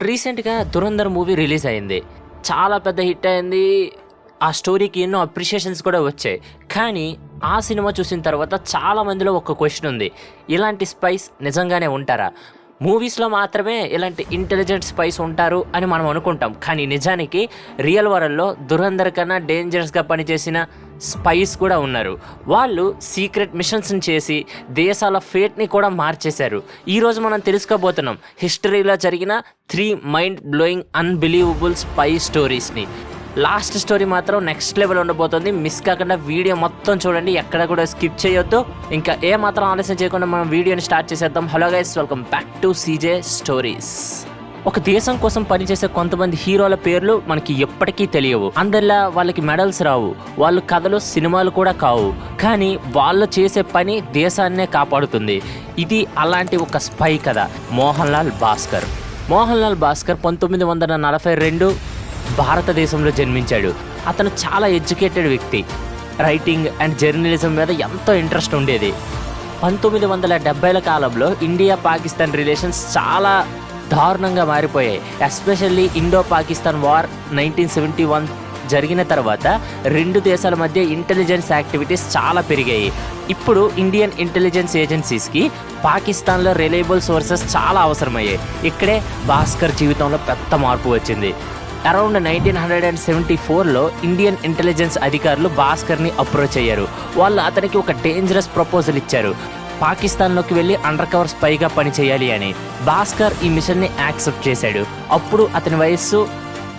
రీసెంట్‌గా 'Dhurandhar' movie release అయింది. చాలా పెద్ద హిట్ అయింది. ఆ స్టోరీకి ఎన్నో అప్రిషియేషన్స్ కూడా వచ్చాయి. కానీ ఆ సినిమా చూసిన తర్వాత చాలా మందిలో ఒక క్వెషన్ ఉంది. ఇలాంటి స్పైస్ నిజంగానే ఉంటారా? మూవీస్‌లో మాత్రమే ఇలాంటి ఇంటెలిజెంట్ స్పైస్ ఉంటారు అని మనం అనుకుంటాం. కానీ నిజానికి రియల్ వరల్డ్‌లో 'ధురంధర్' కన్నా డేంజరస్‌గా పనిచేసిన స్పైస్ కూడా ఉన్నారు. వాళ్ళు సీక్రెట్ మిషన్స్‌ని చేసి దేశాల ఫేట్‌ని కూడా మార్చేశారు. ఈరోజు మనం తెలుసుకోబోతున్నాం హిస్టరీలో జరిగిన 3 మైండ్ బ్లోయింగ్ అన్‌బిలీవబుల్ స్పై స్టోరీస్‌ని. లాస్ట్ స్టోరీ మాత్రం నెక్స్ట్ లెవెల్ ఉండబోతుంది. మిస్ కాకుండా వీడియో మొత్తం చూడండి, ఎక్కడ కూడా స్కిప్ చేయొద్దు. ఇంకా ఏ మాత్రం ఆలస్యం చేయకుండా మనం వీడియోని స్టార్ట్ చేసేద్దాం. Hello guys, welcome back to CJ stories. ఒక దేశం కోసం పనిచేసే కొంతమంది హీరోల పేర్లు మనకి ఎప్పటికీ తెలియవు. అందరిలా వాళ్ళకి మెడల్స్ రావు, వాళ్ళు కథలు సినిమాలు కూడా కావు. కానీ వాళ్ళు చేసే పని దేశాన్నే కాపాడుతుంది. ఇది అలాంటి ఒక స్పై కథ. మోహన్ లాల్ భాస్కర్. మోహన్ లాల్ భాస్కర్ 1942 భారతదేశంలో జన్మించాడు. అతను చాలా ఎడ్యుకేటెడ్ వ్యక్తి. రైటింగ్ అండ్ జర్నలిజం మీద ఎంతో ఇంట్రెస్ట్ ఉండేది. 1970ల కాలంలో ఇండియా పాకిస్తాన్ రిలేషన్స్ చాలా దారుణంగా మారిపోయాయి. ఎస్పెషల్లీ ఇండో పాకిస్తాన్ వార్ 1971 జరిగిన తర్వాత రెండు దేశాల మధ్య ఇంటెలిజెన్స్ యాక్టివిటీస్ చాలా పెరిగాయి. ఇప్పుడు ఇండియన్ ఇంటెలిజెన్స్ ఏజెన్సీస్కి పాకిస్తాన్లో రిలయబుల్ సోర్సెస్ చాలా అవసరమయ్యాయి. ఇక్కడే భాస్కర్ జీవితంలో పెద్ద మార్పు వచ్చింది. అరౌండ్ 1974లో ఇండియన్ ఇంటెలిజెన్స్ అధికారులు భాస్కర్ని అప్రోచ్ అయ్యారు. వాళ్ళు అతనికి ఒక డేంజరస్ ప్రపోజల్ ఇచ్చారు. పాకిస్తాన్లోకి వెళ్ళి అండర్ కవర్ స్పైగా పనిచేయాలి అని. భాస్కర్ ఈ మిషన్ని యాక్సెప్ట్ చేశాడు. అప్పుడు అతని వయస్సు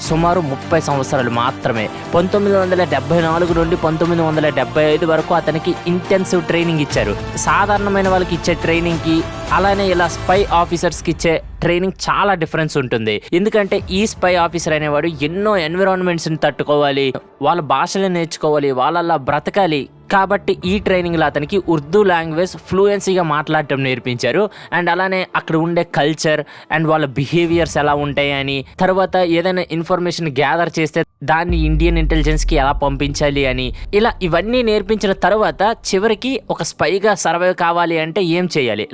సుమారు 30 సంవత్సరాలు మాత్రమే. 1974 నుండి 1975 వరకు అతనికి ఇంటెన్సివ్ ట్రైనింగ్ ఇచ్చారు. సాధారణమైన వాళ్ళకి ఇచ్చే ట్రైనింగ్కి అలానే ఇలా స్పై ఆఫీసర్స్కి ఇచ్చే ట్రైనింగ్ చాలా డిఫరెన్స్ ఉంటుంది. ఎందుకంటే ఈ స్పై ఆఫీసర్ అనేవాడు ఎన్నో ఎన్విరాన్మెంట్స్ని తట్టుకోవాలి, వాళ్ళ భాషలు నేర్చుకోవాలి, వాళ్ళలా బ్రతకాలి. కాబట్టి ఈ ట్రైనింగ్లో అతనికి ఉర్దూ లాంగ్వేజ్ ఫ్లూయెన్సీగా మాట్లాడటం నేర్పించారు. అండ్ అలానే అక్కడ ఉండే కల్చర్ అండ్ వాళ్ళ బిహేవియర్స్ ఎలా ఉంటాయి అని, తర్వాత ఏదైనా ఇన్ఫర్మేషన్ గ్యాదర్ చేస్తే దాన్ని ఇండియన్ ఇంటెలిజెన్స్కి ఎలా పంపించాలి అని, ఇలా ఇవన్నీ నేర్పించిన తర్వాత చివరికి ఒక స్పైగా సర్వైవ్ కావాలి అంటే ఏం చేయాలి,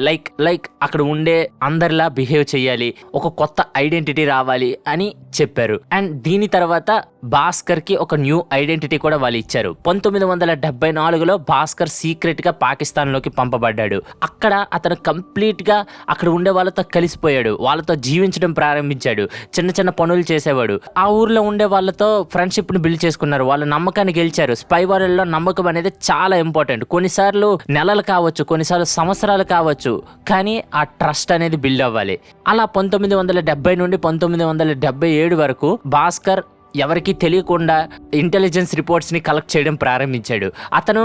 లైక్ అక్కడ ఉండే అందరిలా బిహేవ్ చేయాలి, ఒక కొత్త ఐడెంటిటీ రావాలి అని చెప్పారు. అండ్ దీని తర్వాత భాస్కర్కి ఒక న్యూ ఐడెంటిటీ కూడా వాళ్ళు ఇచ్చారు. 1974లో భాస్కర్ సీక్రెట్గా పాకిస్తాన్లోకి పంపబడ్డాడు. అక్కడ అతను కంప్లీట్గా అక్కడ ఉండే వాళ్ళతో కలిసిపోయాడు. వాళ్ళతో జీవించడం ప్రారంభించాడు. చిన్న చిన్న పనులు చేసేవాడు. ఆ ఊర్లో ఉండే వాళ్ళతో ఫ్రెండ్షిప్ని బిల్డ్ చేసుకున్నారు. వాళ్ళ నమ్మకాన్ని గెలిచారు. స్పై వరల్డ్లో నమ్మకం అనేది చాలా ఇంపార్టెంట్. కొన్నిసార్లు నెలలు కావచ్చు, కొన్నిసార్లు సంవత్సరాలు కావచ్చు, కానీ ఆ ట్రస్ట్ అనేది బిల్డ్ అవ్వాలి. అలా 1970 నుండి 1977 వరకు భాస్కర్ ఎవరికి తెలియకుండా ఇంటెలిజెన్స్ రిపోర్ట్స్ని కలెక్ట్ చేయడం ప్రారంభించాడు. అతను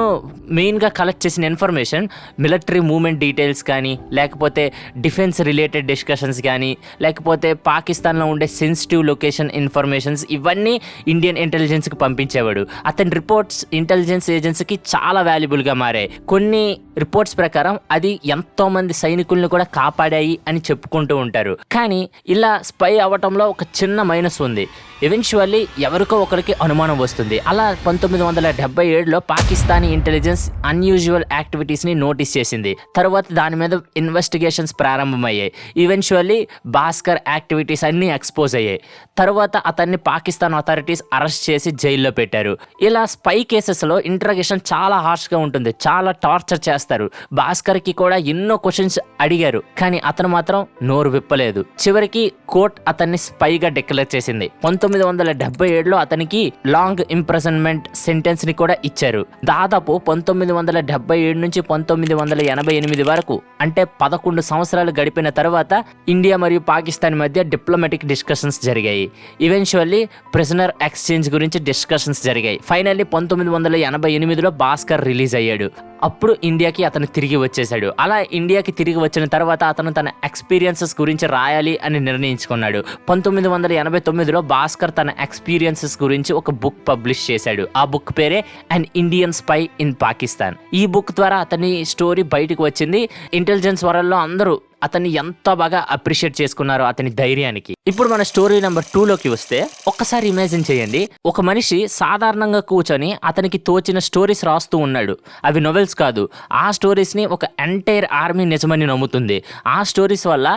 మెయిన్గా కలెక్ట్ చేసిన ఇన్ఫర్మేషన్ మిలిటరీ మూవ్మెంట్ డీటెయిల్స్ కానీ, లేకపోతే డిఫెన్స్ రిలేటెడ్ డిస్కషన్స్ కానీ, లేకపోతే పాకిస్తాన్లో ఉండే సెన్సిటివ్ లొకేషన్ ఇన్ఫర్మేషన్స్, ఇవన్నీ ఇండియన్ ఇంటెలిజెన్స్కి పంపించేవాడు. అతని రిపోర్ట్స్ ఇంటెలిజెన్స్ ఏజెన్సీకి చాలా వాల్యుబుల్గా మారాయి. కొన్ని రిపోర్ట్స్ ప్రకారం అది ఎంతోమంది సైనికుల్ని కూడా కాపాడాయి అని చెప్పుకుంటూ ఉంటారు. కానీ ఇలా స్పై అవ్వటంలో ఒక చిన్న మైనస్ ఉంది. ఎవెన్చువల్లీ ఎవరికో ఒకరికి అనుమానం వస్తుంది. అలా 1977లో పాకిస్తానీ ఇంటెలిజెన్స్ అన్యూజువల్ యాక్టివిటీస్ని నోటీస్ చేసింది. తర్వాత దాని మీద ఇన్వెస్టిగేషన్స్ ప్రారంభమయ్యాయి. ఈవెన్చువల్లీ భాస్కర్ యాక్టివిటీస్ అన్నీ ఎక్స్పోజ్ అయ్యాయి. తర్వాత అతన్ని పాకిస్తాన్ అథారిటీస్ అరెస్ట్ చేసి జైల్లో పెట్టారు. ఇలా స్పై కేసెస్లో ఇంట్రాగేషన్ చాలా హార్ష్గా ఉంటుంది. చాలా టార్చర్ చేస్తారు. భాస్కర్కి కూడా ఎన్నో క్వశ్చన్స్ అడిగారు, కానీ అతను మాత్రం నోరు విప్పలేదు. చివరికి కోర్ట్ అతన్ని స్పైగా డిక్లేర్ చేసింది. 1977లో అతనికి లాంగ్ ఇంప్రిజన్మెంట్ సెంటెన్స్ ని కూడా ఇచ్చారు. దాదాపు 1977 నుంచి 1988 వరకు, అంటే 11 సంవత్సరాలు గడిపిన తర్వాత ఇండియా మరియు పాకిస్తాన్ మధ్య డిప్లొమాటిక్ డిస్కషన్స్ జరిగాయి. ఈవెన్చువల్లీ ప్రిజనర్ ఎక్స్చేంజ్ గురించి డిస్కషన్స్ జరిగాయి. ఫైనల్లీ 1988లో భాస్కర్ రిలీజ్ అయ్యాడు. అప్పుడు ఇండియాకి అతను తిరిగి వచ్చేసాడు. అలా ఇండియాకి తిరిగి వచ్చిన తర్వాత అతను తన ఎక్స్పీరియన్సెస్ గురించి రాయాలి అని నిర్ణయించుకున్నాడు. 1989లో భాస్కర్ తన ఎక్స్పీరియన్సెస్ గురించి ఒక బుక్ పబ్లిష్ చేశాడు. ఆ బుక్ పేరే an Indian spy in Pakistan. ఈ బుక్ ద్వారా అతని స్టోరీ బయటకు వచ్చింది. ఇంటెలిజెన్స్ వరల్డ్లో అందరూ అతన్ని ఎంత బాగా అప్రిషియేట్ చేసుకున్నారు అతని ధైర్యానికి. ఇప్పుడు మన స్టోరీ నెంబర్ 2లోకి వస్తే ఒక్కసారి ఇమాజిన్ చేయండి, ఒక మనిషి సాధారణంగా కూర్చొని అతనికి తోచిన స్టోరీస్ రాస్తూ ఉన్నాడు. అవి నొవెల్స్ కాదు, ఆ స్టోరీస్ని ఒక ఎంటైర్ ఆర్మీ నిజమని నమ్ముతుంది. ఆ స్టోరీస్ వల్ల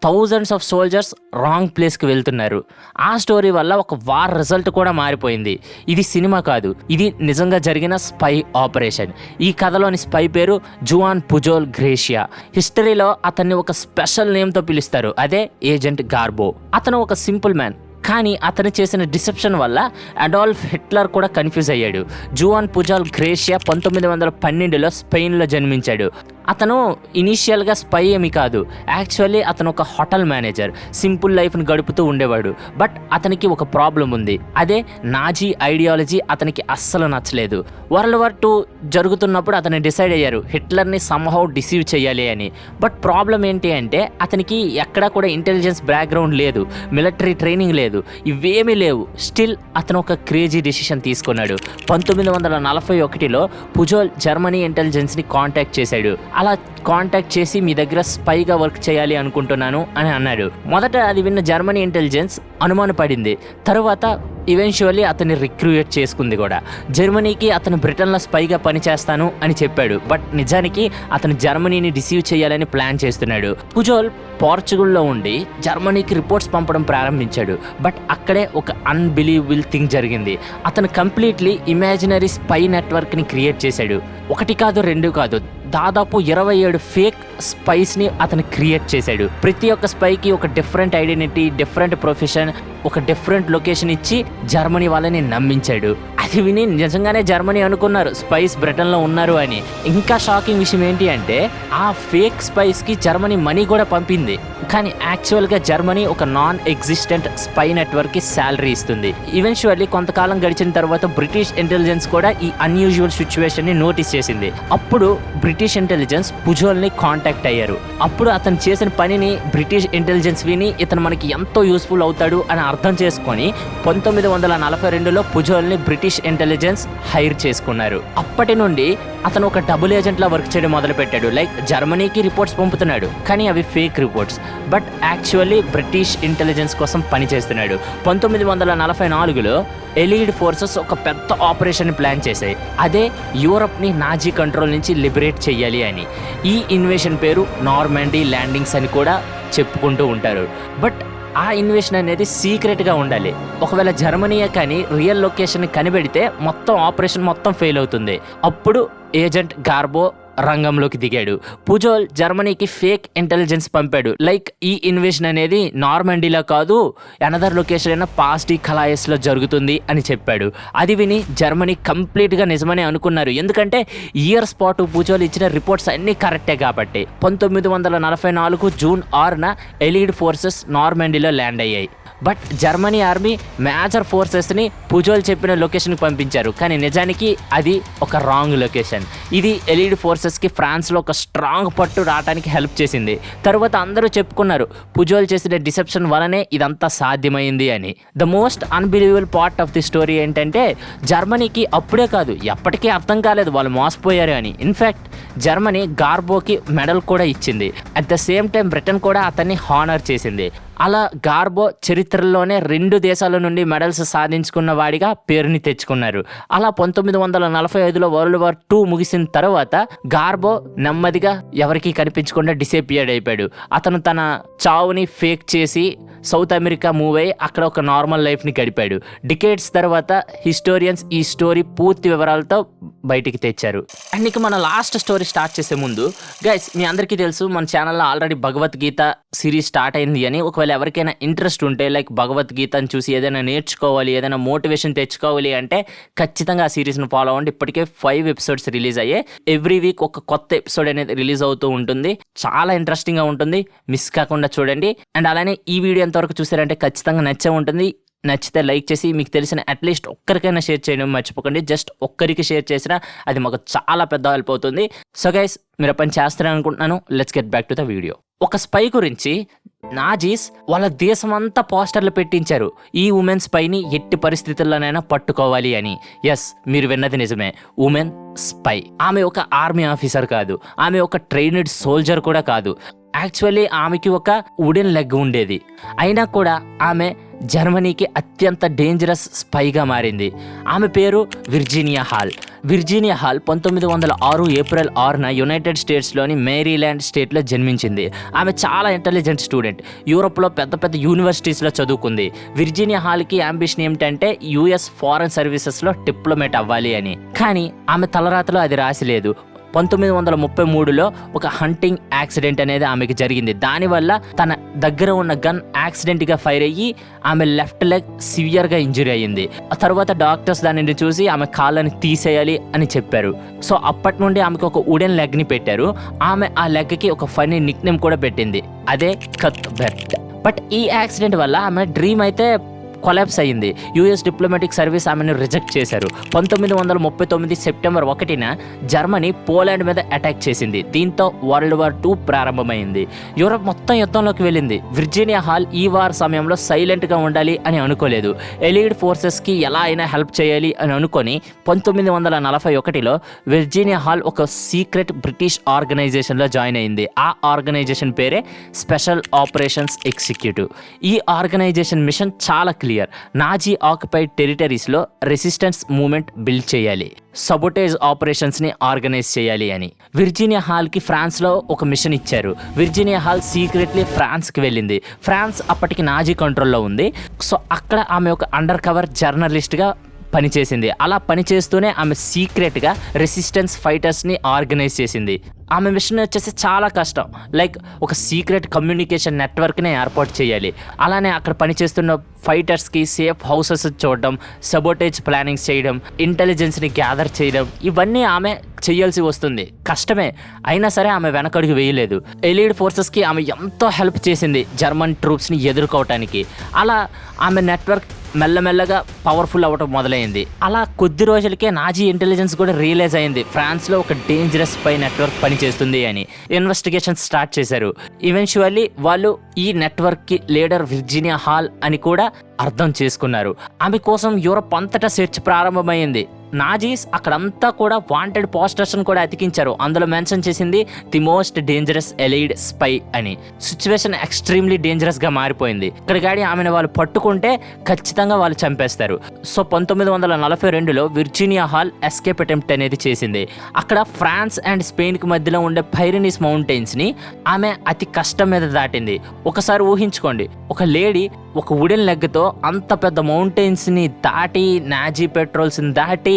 థౌజండ్స్ ఆఫ్ సోల్జర్స్ రాంగ్ ప్లేస్కి వెళ్తున్నారు. ఆ స్టోరీ వల్ల ఒక వార్ రిజల్ట్ కూడా మారిపోయింది. ఇది సినిమా కాదు, ఇది నిజంగా జరిగిన స్పై ఆపరేషన్. ఈ కథలోని స్పై పేరు జువాన్ పుజోల్ గ్రేషియా. హిస్టరీలో అతన్ని ఒక స్పెషల్ నేమ్తో పిలుస్తారు, అదే ఏజెంట్ గార్బో. అతను ఒక సింపుల్ మ్యాన్, కానీ అతను చేసిన డిసెప్షన్ వల్ల అడాల్ఫ్ హిట్లర్ కూడా కన్ఫ్యూజ్ అయ్యాడు. జువాన్ పుజోల్ గ్రేషియా 1912లో స్పెయిన్లో జన్మించాడు. అతను ఇనీషియల్గా స్పై ఏమి కాదు, యాక్చువల్లీ అతను ఒక హోటల్ మేనేజర్, సింపుల్ లైఫ్ని గడుపుతూ ఉండేవాడు. బట్ అతనికి ఒక ప్రాబ్లం ఉంది, అదే నాజీ ఐడియాలజీ అతనికి అస్సలు నచ్చలేదు. వరల్డ్ వార్ 2 జరుగుతున్నప్పుడు అతను డిసైడ్ అయ్యారు హిట్లర్ని సమ్హౌ డిసీవ్ చేయాలి అని. బట్ ప్రాబ్లం ఏంటి అంటే అతనికి ఎక్కడా కూడా ఇంటెలిజెన్స్ బ్యాక్గ్రౌండ్ లేదు, మిలిటరీ ట్రైనింగ్ లేదు, ఇవేమీ లేవు. స్టిల్ అతను ఒక క్రేజీ డిసిషన్ తీసుకున్నాడు. 1941లో పుజోల్ జర్మనీ ఇంటెలిజెన్స్ని కాంటాక్ట్ చేశాడు. అలా కాంటాక్ట్ చేసి మీ దగ్గర స్పైగా వర్క్ చేయాలి అనుకుంటున్నాను అని అన్నాడు. మొదట అది విన్న జర్మనీ ఇంటెలిజెన్స్ అనుమానపడింది. తరువాత ఈవెన్చువల్లీ అతన్ని రిక్రూట్ చేసుకుంది కూడా. జర్మనీకి అతను బ్రిటన్లో స్పైగా పనిచేస్తాను అని చెప్పాడు. బట్ నిజానికి అతను జర్మనీని డిసీవ్ చేయాలని ప్లాన్ చేస్తున్నాడు. పుజోల్ పోర్చుగల్లో ఉండి జర్మనీకి రిపోర్ట్స్ పంపడం ప్రారంభించాడు. బట్ అక్కడే ఒక అన్బిలీవబుల్ థింగ్ జరిగింది. అతను కంప్లీట్లీ ఇమాజినరీ స్పై నెట్వర్క్ని క్రియేట్ చేశాడు. 1 కాదు 2 కాదు, దాదాపు 27 ఫేక్ స్పైస్ని అతను క్రియేట్ చేశాడు. ప్రతి ఒక్క స్పైకి ఒక డిఫరెంట్ ఐడెంటిటీ, డిఫరెంట్ ప్రొఫెషన్, ఒక డిఫరెంట్ లొకేషన్ ఇచ్చి జర్మనీ వాళ్ళని నమ్మించాడు. అది విని నిజంగానే జర్మనీ అనుకున్నారు స్పైస్ బ్రిటన్లో ఉన్నారు అని. ఇంకా షాకింగ్ విషయం ఏంటి అంటే ఆ ఫేక్ స్పైస్కి జర్మనీ మనీ కూడా పంపింది. కానీ యాక్చువల్గా జర్మనీ ఒక నాన్ ఎగ్జిస్టెంట్ స్పై నెట్వర్క్కి శాలరీ ఇస్తుంది. ఈవెన్చువల్లీ కొంతకాలం గడిచిన తర్వాత బ్రిటిష్ ఇంటెలిజెన్స్ కూడా ఈ అన్యూజువల్ సిచ్యువేషన్ని నోటీస్ చేసింది. అప్పుడు బ్రిటిష్ ఇంటెలిజెన్స్ పుజోల్ని కాంటాక్ట్ అయ్యారు. అప్పుడు అతను చేసిన పనిని బ్రిటిష్ ఇంటెలిజెన్స్ విని ఇతను మనకి ఎంతో యూస్ఫుల్ అవుతాడు అని అర్థం చేసుకొని 1942లో పుజోల్ని బ్రిటిష్ ఇంటెలిజెన్స్ హైర్ చేసుకున్నారు. అప్పటి నుండి అతను ఒక డబుల్ ఏజెంట్లా వర్క్ చేయడం మొదలుపెట్టాడు. లైక్ జర్మనీకి రిపోర్ట్స్ పంపుతున్నాడు, కానీ అవి fake reports, but actually British intelligence కోసం పనిచేస్తున్నాడు. 1944లో ఎలీడ్ ఫోర్సెస్ ఒక పెద్ద ఆపరేషన్ ప్లాన్ చేశాయి. అదే యూరప్ని నాజీ కంట్రోల్ నుంచి లిబరేట్ చేయాలి అని. ఈ ఇన్వేషన్ పేరు నార్మాండీ ల్యాండింగ్స్ అని కూడా చెప్పుకుంటూ ఉంటారు. బట్ ఆ ఇన్వేషన్ అనేది సీక్రెట్గా ఉండాలి. ఒకవేళ జర్మనీయే కానీ రియల్ లొకేషన్ కనిపెడితే మొత్తం ఆపరేషన్ మొత్తం ఫెయిల్ అవుతుంది. అప్పుడు ఏజెంట్ గార్బో రంగంలోకి దిగాడు. పుజోల్ జర్మనీకి ఫేక్ ఇంటెలిజెన్స్ పంపాడు. లైక్ ఈ ఇన్వేషన్ అనేది నార్మండీలో కాదు, అనదర్ లొకేషన్ అయిన పాస్ డి కలాయస్లో జరుగుతుంది అని చెప్పాడు. అది విని జర్మనీ కంప్లీట్గా నిజమని అనుకున్నారు. ఎందుకంటే ఇయర్స్ పాటు పుజోల్ ఇచ్చిన రిపోర్ట్స్ అన్నీ కరెక్టే కాబట్టి. 1944 జూన్ 6న ఎలీడ్ ఫోర్సెస్ నార్మండీలో ల్యాండ్ అయ్యాయి. బట్ జర్మనీ ఆర్మీ మేజర్ ఫోర్సెస్ని పుజోల్ చెప్పిన లొకేషన్కి పంపించారు, కానీ నిజానికి అది ఒక రాంగ్ లొకేషన్. ఇది ఎలీడ్ ఫోర్సెస్కి ఫ్రాన్స్లో ఒక స్ట్రాంగ్ పట్టు రావడానికి హెల్ప్ చేసింది. తర్వాత అందరూ చెప్పుకున్నారు పుజోల్ చేసిన డిసెప్షన్ వలనే ఇదంతా సాధ్యమైంది అని. The most unbelievable part of the story ఏంటంటే జర్మనీకి అప్పుడే కాదు ఎప్పటికీ అర్థం కాలేదు వాళ్ళు మోసపోయారు అని. ఇన్ఫ్యాక్ట్ జర్మనీ గార్బోకి మెడల్ కూడా ఇచ్చింది. At the same time Britain కూడా అతన్ని హానర్ చేసింది. అలా గార్బో చరిత్రలోనే 2 దేశాల నుండి మెడల్స్ సాధించుకున్న వాడిగా పేరుని తెచ్చుకున్నారు. అలా 1945లో వరల్డ్ వార్ 2 ముగిసిన తర్వాత గార్బో నెమ్మదిగా ఎవరికీ కనిపించకుండా డిసేపియర్డ్ అయిపోయాడు. అతను తన చావుని ఫేక్ చేసి సౌత్ అమెరికా మూవ్ అయ్యి అక్కడ ఒక నార్మల్ లైఫ్ని గడిపాడు. డికేడ్స్ తర్వాత హిస్టోరియన్స్ ఈ స్టోరీ పూర్తి వివరాలతో బయటికి తెచ్చారు. అండ్ ఇక మన లాస్ట్ స్టోరీ స్టార్ట్ చేసే ముందు గైస్, మీ అందరికీ తెలుసు మన ఛానల్లో ఆల్రెడీ భగవద్గీత సిరీస్ స్టార్ట్ అయింది అని. ఒకవేళ ఎవరికైనా ఇంట్రెస్ట్ ఉంటే లైక్ భగవద్గీతను చూసి ఏదైనా నేర్చుకోవాలి, ఏదైనా మోటివేషన్ తెచ్చుకోవాలి అంటే ఖచ్చితంగా ఆ సిరీస్ను ఫాలో అవ్వండి. ఇప్పటికే 5 ఎపిసోడ్స్ రిలీజ్ అయ్యాయి. ఎవ్రీ వీక్ ఒక కొత్త ఎపిసోడ్ అనేది రిలీజ్ అవుతూ ఉంటుంది. చాలా ఇంట్రెస్టింగ్గా ఉంటుంది, మిస్ కాకుండా చూడండి. అండ్ అలానే ఈ వీడియో ఎంతవరకు చూసారంటే ఖచ్చితంగా నచ్చే ఉంటుంది. నచ్చితే లైక్ చేసి మీకు తెలిసిన అట్లీస్ట్ ఒక్కరికైనా షేర్ చేయడం మర్చిపోకండి. జస్ట్ ఒక్కరికి షేర్ చేసినా అది మాకు చాలా పెద్ద హెల్ప్ అవుతుంది. సో గైస్, మీరు పని చేస్తారని అనుకుంటున్నాను. Let's get back to the video. ఒక స్పై గురించి నాజీస్ వాళ్ళ దేశమంతా పోస్టర్లు పెట్టించారు, ఈ ఉమెన్ స్పైని ఎట్టి పరిస్థితుల్లోనైనా పట్టుకోవాలి అని. ఎస్, మీరు విన్నది నిజమే, ఉమెన్ స్పై. ఆమె ఒక ఆర్మీ ఆఫీసర్ కాదు, ఆమె ఒక ట్రైన్డ్ సోల్జర్ కూడా కాదు. యాక్చువల్లీ ఆమెకి ఒక వుడెన్ లెగ్ ఉండేది. అయినా కూడా ఆమె జర్మనీకి అత్యంత డేంజరస్ స్పైగా మారింది. ఆమె పేరు Virginia Hall. Virginia Hall 1906 April 6న యునైటెడ్ స్టేట్స్లోని మేరీల్యాండ్ స్టేట్లో జన్మించింది. ఆమె చాలా ఇంటెలిజెంట్ స్టూడెంట్. యూరోప్లో పెద్ద పెద్ద యూనివర్సిటీస్లో చదువుకుంది. విర్జీనియా హాల్కి అంబిషన్ ఏమిటంటే యుఎస్ ఫారెన్ సర్వీసెస్లో డిప్లొమేట్ అవ్వాలి అని. కానీ ఆమె తలరాతలో అది రాసిలేదు. 1933లో ఒక హంటింగ్ యాక్సిడెంట్ అనేది ఆమెకి జరిగింది. దానివల్ల తన దగ్గర ఉన్న గన్ యాక్సిడెంట్గా ఫైర్ అయ్యి ఆమె లెఫ్ట్ లెగ్ సివియర్గా ఇంజురీ అయ్యింది. ఆ తర్వాత డాక్టర్స్ దానిని చూసి ఆమె కాళ్ళని తీసేయాలి అని చెప్పారు. సో అప్పటి నుండి ఆమెకు ఒక వుడెన్ లెగ్ని పెట్టారు. ఆమె ఆ లెగ్కి ఒక ఫన్నీ నిక్నేమ్ కూడా పెట్టింది, అదే కత్ బెర్ట్. బట్ ఈ యాక్సిడెంట్ వల్ల ఆమె డ్రీమ్ అయితే కొలాప్స్ అయ్యింది. యుఎస్ డిప్లొమాటిక్ సర్వీస్ ఆమెను రిజెక్ట్ చేశారు. 1939 సెప్టెంబర్ 1న జర్మనీ పోలాండ్ మీద అటాక్ చేసింది. దీంతో వరల్డ్ వార్ II ప్రారంభమైంది. యూరప్ మొత్తం యుద్ధంలోకి వెళ్ళింది. విర్జీనియా హాల్ ఈ వార్ సమయంలో సైలెంట్గా ఉండాలి అని అనుకోలేదు. ఎలీడ్ ఫోర్సెస్కి ఎలా అయినా హెల్ప్ చేయాలి అని అనుకొని 1941లో విర్జీనియా హాల్ ఒక సీక్రెట్ బ్రిటిష్ ఆర్గనైజేషన్లో జాయిన్ అయింది. ఆ ఆర్గనైజేషన్ పేరే స్పెషల్ ఆపరేషన్స్ ఎగ్జిక్యూటివ్. ఈ ఆర్గనైజేషన్ మిషన్ చాలా క్లియర్. నాజీ ఆక్యుపైడ్ టెరిటరీస్లో రెసిస్టెన్స్ మూవ్మెంట్ బిల్డ్ చేయాలి, సబోటేజ్ ఆపరేషన్స్ని ఆర్గనైజ్ చేయాలి అని. విర్జీనియా హాల్కి ఫ్రాన్స్లో ఒక మిషన్ ఇచ్చారు. విర్జీనియా హాల్ సీక్రెట్లీ ఫ్రాన్స్కి వెళ్ళింది. ఫ్రాన్స్ అప్పటికి నాజీ కంట్రోల్లో ఉంది. సో అక్కడ ఆమె ఒక అండర్ కవర్ జర్నలిస్ట్గా పనిచేసింది. అలా పనిచేస్తూనే ఆమె సీక్రెట్గా రెసిస్టెన్స్ ఫైటర్స్ని ఆర్గనైజ్ చేసింది. ఆమె మిషన్ వచ్చేసి చాలా కష్టం. లైక్ ఒక సీక్రెట్ కమ్యూనికేషన్ నెట్వర్క్ని ఏర్పాటు చేయాలి. అలానే అక్కడ పనిచేస్తున్న ఫైటర్స్కి సేఫ్ హౌసెస్ చూడడం, సబోటేజ్ ప్లానింగ్స్ చేయడం, ఇంటెలిజెన్స్ని గ్యాదర్ చేయడం, ఇవన్నీ ఆమె చేయాల్సి వస్తుంది. కష్టమే, అయినా సరే ఆమె వెనకడుగు వేయలేదు. ఎలీడ్ ఫోర్సెస్కి ఆమె ఎంతో హెల్ప్ చేసింది జర్మన్ ట్రూప్స్ని ఎదుర్కోవటానికి. అలా ఆమె నెట్వర్క్ మెల్లమెల్లగా పవర్ఫుల్ అవ్వటం మొదలైంది. అలా కొద్ది రోజులకే నాజీ ఇంటెలిజెన్స్ కూడా రియలైజ్ అయింది ఫ్రాన్స్లో ఒక డేంజరస్ స్పై నెట్వర్క్ పనిచేస్తుంది అని. ఇన్వెస్టిగేషన్ స్టార్ట్ చేశారు. ఈవెన్చువల్లీ వాళ్ళు ఈ నెట్వర్క్కి లీడర్ విర్జీనియా హాల్ అని కూడా అర్థం చేసుకున్నారు. ఆమె కోసం యూరప్ అంతటా సెర్చ్ ప్రారంభమైంది. నాజీస్ అక్కడంతా కూడా వాంటెడ్ పోస్టర్స్ని కూడా అతికించారు. అందులో మెన్షన్ చేసింది ది మోస్ట్ డేంజరస్ ఎలీడ్ స్పై అని. సిచ్యువేషన్ ఎక్స్ట్రీమ్లీ డేంజరస్గా మారిపోయింది. ఇక్కడ గాడి ఆమెను వాళ్ళు పట్టుకుంటే ఖచ్చితంగా వాళ్ళు చంపేస్తారు. సో 1942లో విర్జీనియా హాల్ ఎస్కేప్ అటెంప్ట్ అనేది చేసింది. అక్కడ ఫ్రాన్స్ అండ్ స్పెయిన్కి మధ్యలో ఉండే పైరినీస్ మౌంటైన్స్ని ఆమె అతి కష్టం మీద దాటింది. ఒకసారి ఊహించుకోండి, ఒక లేడీ ఒక వుడెన్ లెగ్తో అంత పెద్ద మౌంటైన్స్ని దాటి, నాజీ పెట్రోల్స్ని దాటి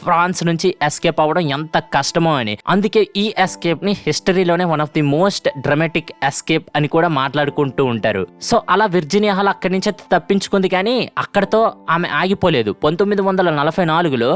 ఫ్రాన్స్ నుంచి ఎస్కేప్ అవ్వడం ఎంత కష్టమో అని. అందుకే ఈ ఎస్కేప్ ని హిస్టరీలోనే one of the most dramatic escape అని కూడా మాట్లాడుకుంటూ ఉంటారు. సో అలా విర్జీనియా హాల్ అక్కడి నుంచి తప్పించుకుంది. కానీ అక్కడతో ఆమె ఆగిపోలేదు. 1944లో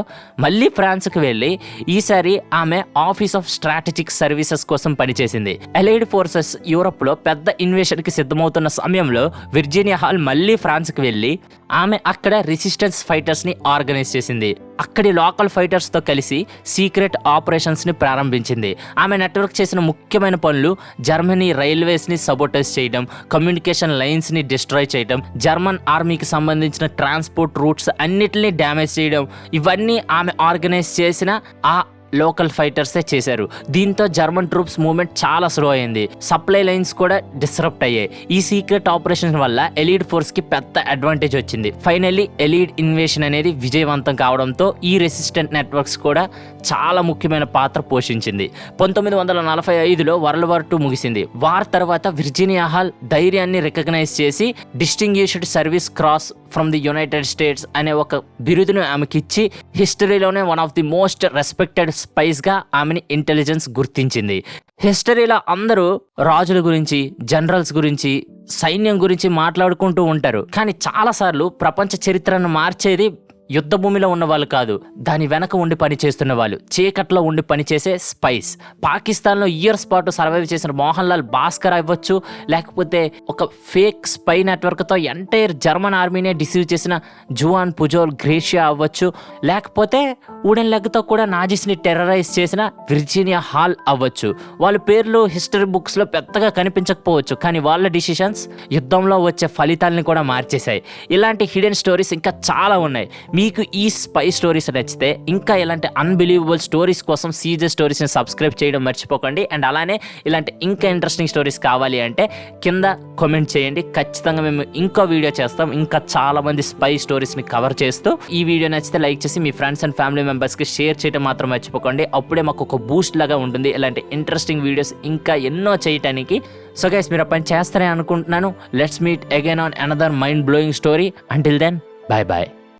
మళ్ళీ ఫ్రాన్స్కి వెళ్ళి ఈసారి ఆమె ఆఫీస్ ఆఫ్ స్ట్రాటజిక్ సర్వీసెస్ కోసం పనిచేసింది. ఎలైడ్ ఫోర్సెస్ యూరోప్ లో పెద్ద ఇన్వేషన్ కి సిద్ధమవుతున్న సమయంలో విర్జీనియా హాల్ మళ్ళీ ఫ్రాన్స్కి వెళ్ళి ఆమె అక్కడ రెసిస్టెన్స్ ఫైటర్స్ ని ఆర్గనైజ్ చేసింది. అక్కడి లోకల్ ఫైటర్స్ తో కలిసి సీక్రెట్ ఆపరేషన్స్ ని ప్రారంభించింది. ఆమె నెట్వర్క్ చేసిన ముఖ్యమైన పనులు జర్మనీ రైల్వేస్ ని సబోటైజ్ చేయడం, కమ్యూనికేషన్ లైన్స్ ని డిస్ట్రాయ్ చేయడం, జర్మన్ ఆర్మీకి సంబంధించిన ట్రాన్స్పోర్ట్ రూట్స్ అన్నిటిని డ్యామేజ్ చేయడం, ఇవన్నీ ఆమె ఆర్గనైజ్ చేసిన ఆ లోకల్ ఫైటర్సే చేశారు. దీంతో జర్మన్ ట్రూప్స్ మూవ్మెంట్ చాలా స్లో అయింది. సప్లై లైన్స్ కూడా డిస్రప్ట్ అయ్యాయి. ఈ సీక్రెట్ ఆపరేషన్ వల్ల ఎలీడ్ ఫోర్స్ కి పెద్ద అడ్వాంటేజ్ వచ్చింది. ఫైనల్లీ ఎలీడ్ ఇన్వేషన్ అనేది విజయవంతం కావడంతో ఈ రెసిస్టెంట్ నెట్వర్క్స్ కూడా చాలా ముఖ్యమైన పాత్ర పోషించింది. 1945లో వరల్డ్ వార్ II ముగిసింది. వార్ తర్వాత విర్జీనియా హాల్ ధైర్యాన్ని రికగ్నైజ్ చేసి Distinguished Service Cross from the United States అనే ఒక బిరుదును ఆమెకిచ్చి హిస్టరీలోనే one of the most respected spies గా ఆమెని ఇంటెలిజెన్స్ గుర్తించింది. హిస్టరీలో అందరూ రాజుల గురించి, జనరల్స్ గురించి, సైన్యం గురించి మాట్లాడుకుంటూ ఉంటారు. కానీ చాలాసార్లు ప్రపంచ చరిత్రను మార్చేది యుద్ధ భూమిలో ఉన్న వాళ్ళు కాదు, దాని వెనక ఉండి పని చేస్తున్న వాళ్ళు, చీకట్లో ఉండి పనిచేసే స్పైస్. పాకిస్తాన్లో ఇయర్స్ పాటు సర్వైవ్ చేసిన మోహన్ లాల్ భాస్కర్ అవ్వచ్చు, లేకపోతే ఒక ఫేక్ స్పై నెట్వర్క్తో ఎంటైర్ జర్మన్ ఆర్మీనే డిసీవ్ చేసిన జువాన్ పుజోల్ గ్రేషియా అవ్వచ్చు, లేకపోతే వుడెన్ లెగ్తో కూడా నాజీస్ని టెర్రరైజ్ చేసిన విర్జీనియా హాల్ అవ్వచ్చు. వాళ్ళ పేర్లు హిస్టరీ బుక్స్లో పెద్దగా కనిపించకపోవచ్చు, కానీ వాళ్ళ డిసిషన్స్ యుద్ధంలో వచ్చే ఫలితాలని కూడా మార్చేశాయి. ఇలాంటి హిడెన్ స్టోరీస్ ఇంకా చాలా ఉన్నాయి. మీకు ఈ స్పై స్టోరీస్ నచ్చితే ఇంకా ఇలాంటి అన్బిలీవబుల్ స్టోరీస్ కోసం సీజే స్టోరీస్ని సబ్స్క్రైబ్ చేయడం మర్చిపోకండి. అండ్ అలానే ఇలాంటి ఇంకా ఇంట్రెస్టింగ్ స్టోరీస్ కావాలి అంటే కింద కామెంట్ చేయండి. ఖచ్చితంగా మేము ఇంకో వీడియో చేస్తాం, ఇంకా చాలా మంది స్పై స్టోరీస్ని కవర్ చేస్తూ. ఈ వీడియో నచ్చితే లైక్ చేసి మీ ఫ్రెండ్స్ అండ్ ఫ్యామిలీ మెంబర్స్కి షేర్ చేయడం మాత్రం మర్చిపోకండి. అప్పుడే మాకు ఒక బూస్ట్ లాగా ఉంటుంది ఇలాంటి ఇంట్రెస్టింగ్ వీడియోస్ ఇంకా ఎన్నో చేయటానికి. సో గైస్, మీరు ఆ పని చేస్తారని అనుకుంటున్నాను. Let's meet again on another mind blowing story. Until then, bye bye.